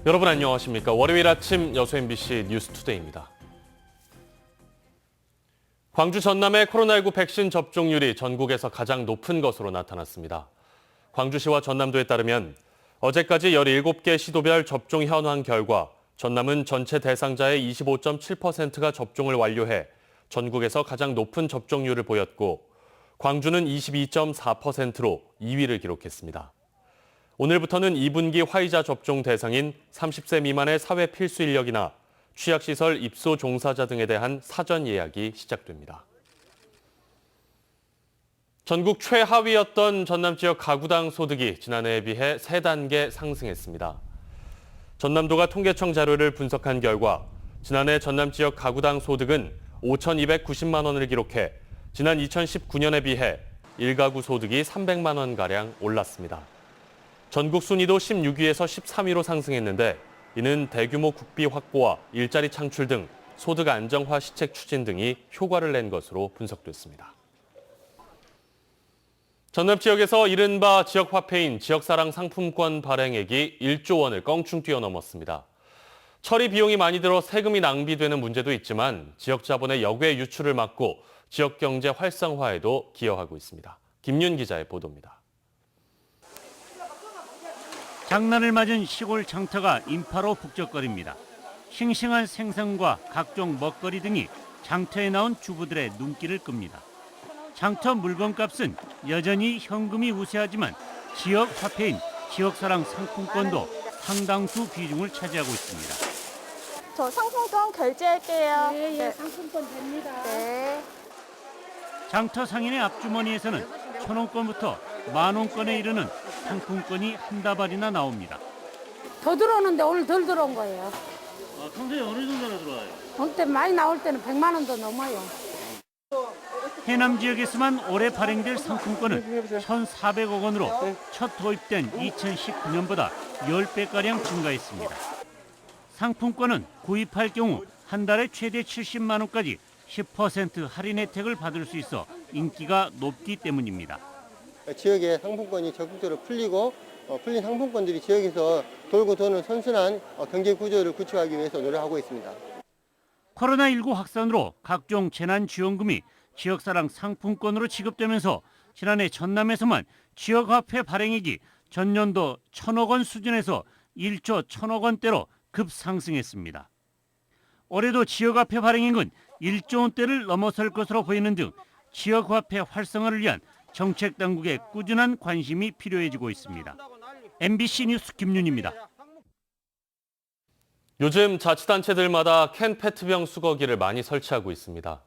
여러분 안녕하십니까? 월요일 아침 여수 MBC 뉴스투데이입니다. 광주 전남의 코로나19 백신 접종률이 전국에서 가장 높은 것으로 나타났습니다. 광주시와 전남도에 따르면 어제까지 17개 시도별 접종 현황 결과 전남은 전체 대상자의 25.7%가 접종을 완료해 전국에서 가장 높은 접종률을 보였고 광주는 22.4%로 2위를 기록했습니다. 오늘부터는 2분기 화이자 접종 대상인 30세 미만의 사회 필수 인력이나 취약시설 입소 종사자 등에 대한 사전 예약이 시작됩니다. 전국 최하위였던 전남 지역 가구당 소득이 지난해에 비해 3단계 상승했습니다. 전남도가 통계청 자료를 분석한 결과 지난해 전남 지역 가구당 소득은 5,290만 원을 기록해 지난 2019년에 비해 1가구 소득이 300만 원가량 올랐습니다. 전국 순위도 16위에서 13위로 상승했는데 이는 대규모 국비 확보와 일자리 창출 등 소득 안정화 시책 추진 등이 효과를 낸 것으로 분석됐습니다. 전남 지역에서 이른바 지역 화폐인 지역사랑 상품권 발행액이 1조 원을 껑충 뛰어넘었습니다. 처리 비용이 많이 들어 세금이 낭비되는 문제도 있지만 지역 자본의 역외 유출을 막고 지역 경제 활성화에도 기여하고 있습니다. 김윤 기자의 보도입니다. 장날을 맞은 시골 장터가 인파로 북적거립니다. 싱싱한 생선과 각종 먹거리 등이 장터에 나온 주부들의 눈길을 끕니다. 장터 물건값은 여전히 현금이 우세하지만 지역 화폐인 지역사랑 상품권도 상당수 비중을 차지하고 있습니다. 저 상품권 결제할게요. 네, 상품권 됩니다. 네. 장터 상인의 앞주머니에서는 1,000원권부터 10,000원권에 이르는 상품권이 한 다발이나 나옵니다. 더 들어오는데 오늘 덜 들어온 거예요. 평소에 어느 정도나 들어와요? 어느 때 많이 나올 때는 100만 원도 넘어요. 해남 지역에서만 올해 발행될 상품권은 1,400억 원으로 첫 도입된 2019년보다 10배가량 증가했습니다. 상품권은 구입할 경우 한 달에 최대 70만 원까지 10% 할인 혜택을 받을 수 있어 인기가 높기 때문입니다. 지역의 상품권이 적극적으로 풀리고 풀린 상품권들이 지역에서 돌고 도는 선순환 경제 구조를 구축하기 위해서 노력하고 있습니다. 코로나19 확산으로 각종 재난지원금이 지역사랑 상품권으로 지급되면서 지난해 전남에서만 지역화폐 발행액이 전년도 1,000억 원 수준에서 1조 1,000억 원대로 급상승했습니다. 올해도 지역화폐 발행액은 1조 원대를 넘어설 것으로 보이는 등 지역화폐 활성화를 위한 정책 당국의 꾸준한 관심이 필요해지고 있습니다. MBC 뉴스 김윤입니다. 요즘 자치단체들마다 캔 페트병 수거기를 많이 설치하고 있습니다.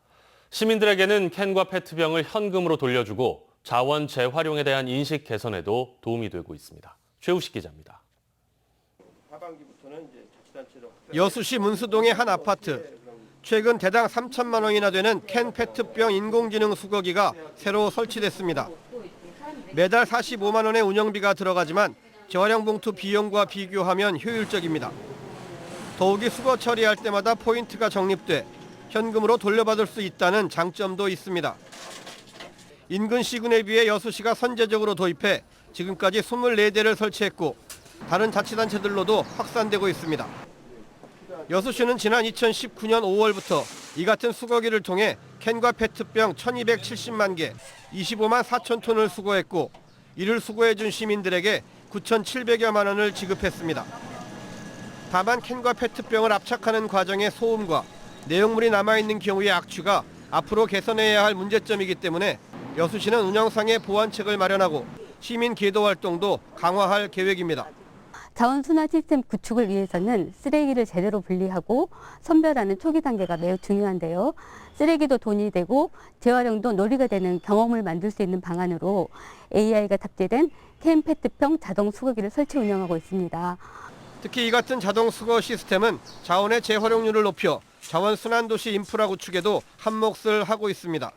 시민들에게는 캔과 페트병을 현금으로 돌려주고 자원 재활용에 대한 인식 개선에도 도움이 되고 있습니다. 최우식 기자입니다. 여수시 문수동의 한 아파트. 최근 대당 3천만 원이나 되는 캔 페트병 인공지능 수거기가 새로 설치됐습니다. 매달 45만 원의 운영비가 들어가지만 재활용 봉투 비용과 비교하면 효율적입니다. 더욱이 수거 처리할 때마다 포인트가 적립돼 현금으로 돌려받을 수 있다는 장점도 있습니다. 인근 시군에 비해 여수시가 선제적으로 도입해 지금까지 24대를 설치했고 다른 자치단체들로도 확산되고 있습니다. 여수시는 지난 2019년 5월부터 이 같은 수거기를 통해 캔과 페트병 1,270만 개, 25만 4천 톤을 수거했고 이를 수거해준 시민들에게 9,700여만 원을 지급했습니다. 다만 캔과 페트병을 압착하는 과정의 소음과 내용물이 남아있는 경우의 악취가 앞으로 개선해야 할 문제점이기 때문에 여수시는 운영상의 보완책을 마련하고 시민 계도 활동도 강화할 계획입니다. 자원순환 시스템 구축을 위해서는 쓰레기를 제대로 분리하고 선별하는 초기 단계가 매우 중요한데요. 쓰레기도 돈이 되고 재활용도 논리가 되는 경험을 만들 수 있는 방안으로 AI가 탑재된 캔 페트병 자동 수거기를 설치 운영하고 있습니다. 특히 이 같은 자동 수거 시스템은 자원의 재활용률을 높여 자원순환도시 인프라 구축에도 한몫을 하고 있습니다.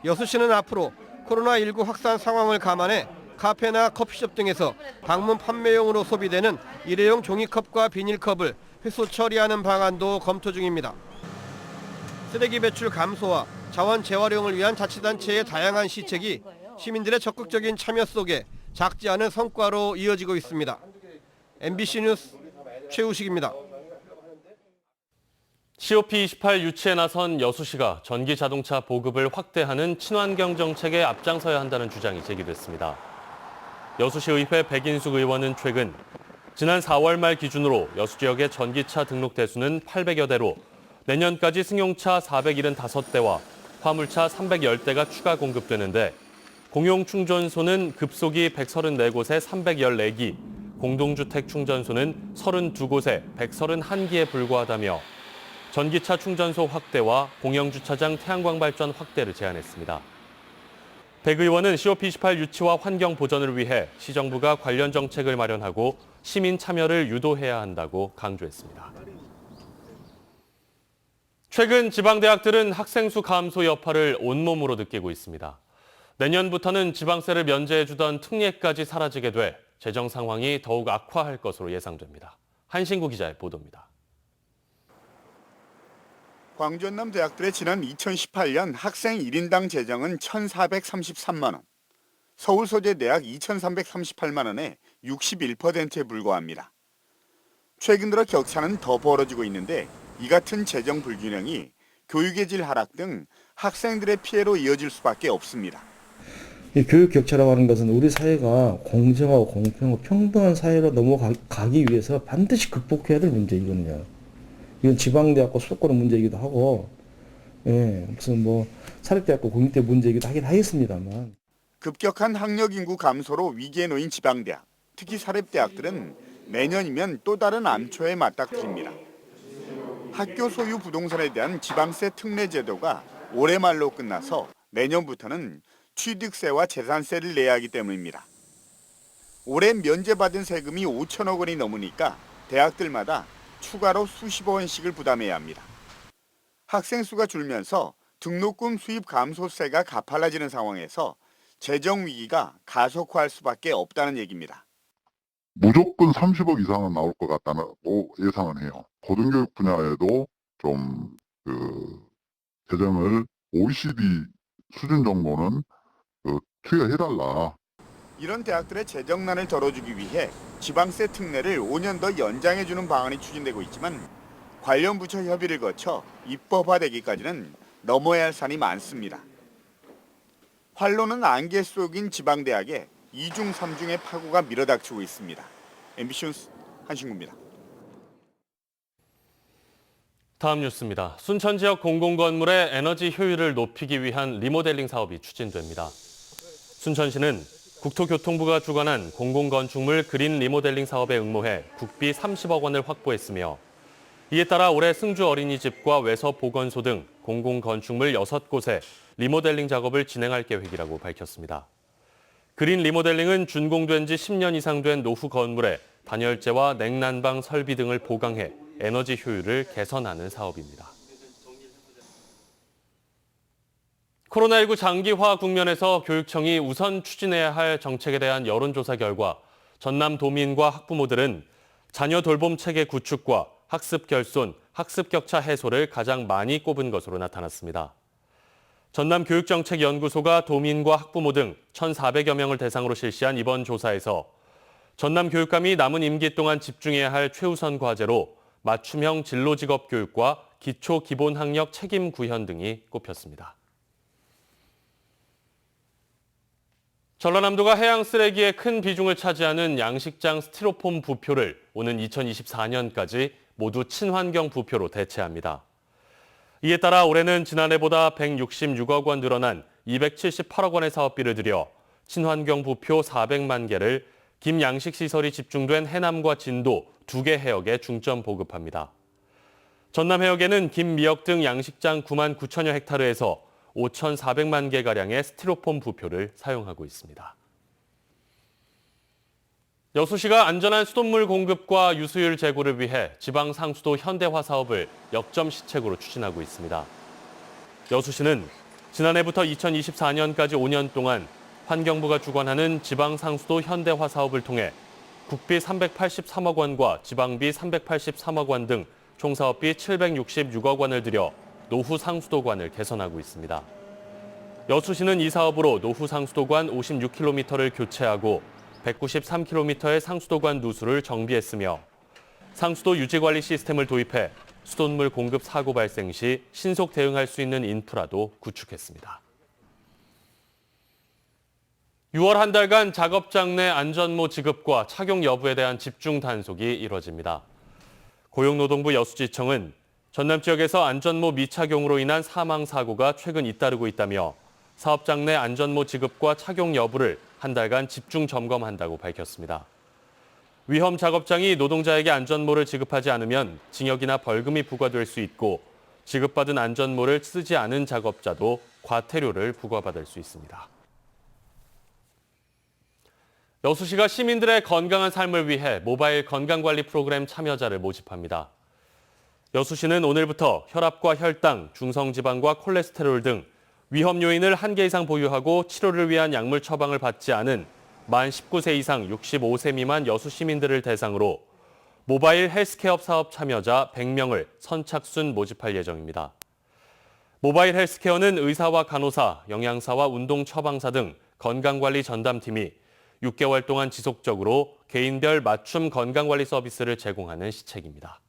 여수시는 앞으로 코로나19 확산 상황을 감안해 카페나 커피숍 등에서 방문 판매용으로 소비되는 일회용 종이컵과 비닐컵을 회수 처리하는 방안도 검토 중입니다. 쓰레기 배출 감소와 자원 재활용을 위한 자치단체의 다양한 시책이 시민들의 적극적인 참여 속에 작지 않은 성과로 이어지고 있습니다. MBC 뉴스 최우식입니다. COP28 유치에 나선 여수시가 전기 자동차 보급을 확대하는 친환경 정책에 앞장서야 한다는 주장이 제기됐습니다. 여수시의회 백인숙 의원은 최근 지난 4월 말 기준으로 여수 지역의 전기차 등록 대수는 800여 대로 내년까지 승용차 475대와 화물차 310대가 추가 공급되는데 공용 충전소는 급속이 134곳에 314기, 공동주택 충전소는 32곳에 131기에 불과하다며 전기차 충전소 확대와 공영주차장 태양광 발전 확대를 제안했습니다. 백 의원은 COP28 유치와 환경 보전을 위해 시정부가 관련 정책을 마련하고 시민 참여를 유도해야 한다고 강조했습니다. 최근 지방대학들은 학생 수 감소 여파를 온몸으로 느끼고 있습니다. 내년부터는 지방세를 면제해주던 특례까지 사라지게 돼 재정 상황이 더욱 악화할 것으로 예상됩니다. 한신구 기자의 보도입니다. 광주 전남 대학들의 지난 2018년 학생 1인당 재정은 1,433만 원, 서울 소재 대학 2,338만 원에 61%에 불과합니다. 최근 들어 격차는 더 벌어지고 있는데 이 같은 재정 불균형이 교육의 질 하락 등 학생들의 피해로 이어질 수밖에 없습니다. 이 교육 격차라고 하는 것은 우리 사회가 공정하고 공평하고 평등한 사회로 넘어가기 위해서 반드시 극복해야 될 문제이거든요. 이건 지방대학과 수도권의 문제이기도 하고, 무슨 사립대학과 공립대 문제이기도 하긴 하겠습니다만. 급격한 학력 인구 감소로 위기에 놓인 지방대학, 특히 사립대학들은 내년이면 또 다른 암초에 맞닥뜨립니다. 학교 소유 부동산에 대한 지방세 특례 제도가 올해 말로 끝나서 내년부터는 취득세와 재산세를 내야 하기 때문입니다. 올해 면제받은 세금이 5천억 원이 넘으니까 대학들마다 추가로 수십억 원씩을 부담해야 합니다. 학생 수가 줄면서 등록금 수입 감소세가 가팔라지는 상황에서 재정 위기가 가속화할 수밖에 없다는 얘기입니다. 무조건 30억 이상은 나올 것 같다고 예상은 해요. 고등교육 분야에도 좀 재정을 OECD 수준 정도는 투여해달라. 이런 대학들의 재정난을 덜어주기 위해 지방세 특례를 5년 더 연장해주는 방안이 추진되고 있지만 관련 부처 협의를 거쳐 입법화되기까지는 넘어야 할 산이 많습니다. 활로는 안개 속인 지방대학에 2중 3중의 파고가 밀어닥치고 있습니다. MBC 뉴스 한신구입니다. 다음 뉴스입니다. 순천 지역 공공건물의 에너지 효율을 높이기 위한 리모델링 사업이 추진됩니다. 순천시는 국토교통부가 주관한 공공건축물 그린 리모델링 사업에 응모해 국비 30억 원을 확보했으며 이에 따라 올해 승주 어린이집과 외서 보건소 등 공공건축물 6곳에 리모델링 작업을 진행할 계획이라고 밝혔습니다. 그린 리모델링은 준공된 지 10년 이상 된 노후 건물에 단열재와 냉난방 설비 등을 보강해 에너지 효율을 개선하는 사업입니다. 코로나19 장기화 국면에서 교육청이 우선 추진해야 할 정책에 대한 여론조사 결과 전남 도민과 학부모들은 자녀 돌봄 체계 구축과 학습 결손, 학습 격차 해소를 가장 많이 꼽은 것으로 나타났습니다. 전남교육정책연구소가 도민과 학부모 등 1,400여 명을 대상으로 실시한 이번 조사에서 전남 교육감이 남은 임기 동안 집중해야 할 최우선 과제로 맞춤형 진로직업 교육과 기초 기본학력 책임 구현 등이 꼽혔습니다. 전라남도가 해양 쓰레기의 큰 비중을 차지하는 양식장 스티로폼 부표를 오는 2024년까지 모두 친환경 부표로 대체합니다. 이에 따라 올해는 지난해보다 166억 원 늘어난 278억 원의 사업비를 들여 친환경 부표 400만 개를 김양식시설이 집중된 해남과 진도 2개 해역에 중점 보급합니다. 전남 해역에는 김, 미역 등 양식장 9만 9천여 헥타르에서 5,400만 개가량의 스티로폼 부표를 사용하고 있습니다. 여수시가 안전한 수돗물 공급과 유수율 제고를 위해 지방 상수도 현대화 사업을 역점 시책으로 추진하고 있습니다. 여수시는 지난해부터 2024년까지 5년 동안 환경부가 주관하는 지방 상수도 현대화 사업을 통해 국비 383억 원과 지방비 383억 원 등 총 사업비 766억 원을 들여 노후 상수도관을 개선하고 있습니다. 여수시는 이 사업으로 노후 상수도관 56km를 교체하고 193km의 상수도관 누수를 정비했으며 상수도 유지관리 시스템을 도입해 수돗물 공급 사고 발생 시 신속 대응할 수 있는 인프라도 구축했습니다. 6월 한 달간 작업장 내 안전모 지급과 착용 여부에 대한 집중 단속이 이뤄집니다. 고용노동부 여수지청은 전남 지역에서 안전모 미착용으로 인한 사망 사고가 최근 잇따르고 있다며 사업장 내 안전모 지급과 착용 여부를 한 달간 집중 점검한다고 밝혔습니다. 위험 작업장이 노동자에게 안전모를 지급하지 않으면 징역이나 벌금이 부과될 수 있고 지급받은 안전모를 쓰지 않은 작업자도 과태료를 부과받을 수 있습니다. 여수시가 시민들의 건강한 삶을 위해 모바일 건강관리 프로그램 참여자를 모집합니다. 여수시는 오늘부터 혈압과 혈당, 중성지방과 콜레스테롤 등 위험 요인을 한 개 이상 보유하고 치료를 위한 약물 처방을 받지 않은 만 19세 이상 65세 미만 여수 시민들을 대상으로 모바일 헬스케어 사업 참여자 100명을 선착순 모집할 예정입니다. 모바일 헬스케어는 의사와 간호사, 영양사와 운동 처방사 등 건강관리 전담팀이 6개월 동안 지속적으로 개인별 맞춤 건강관리 서비스를 제공하는 시책입니다.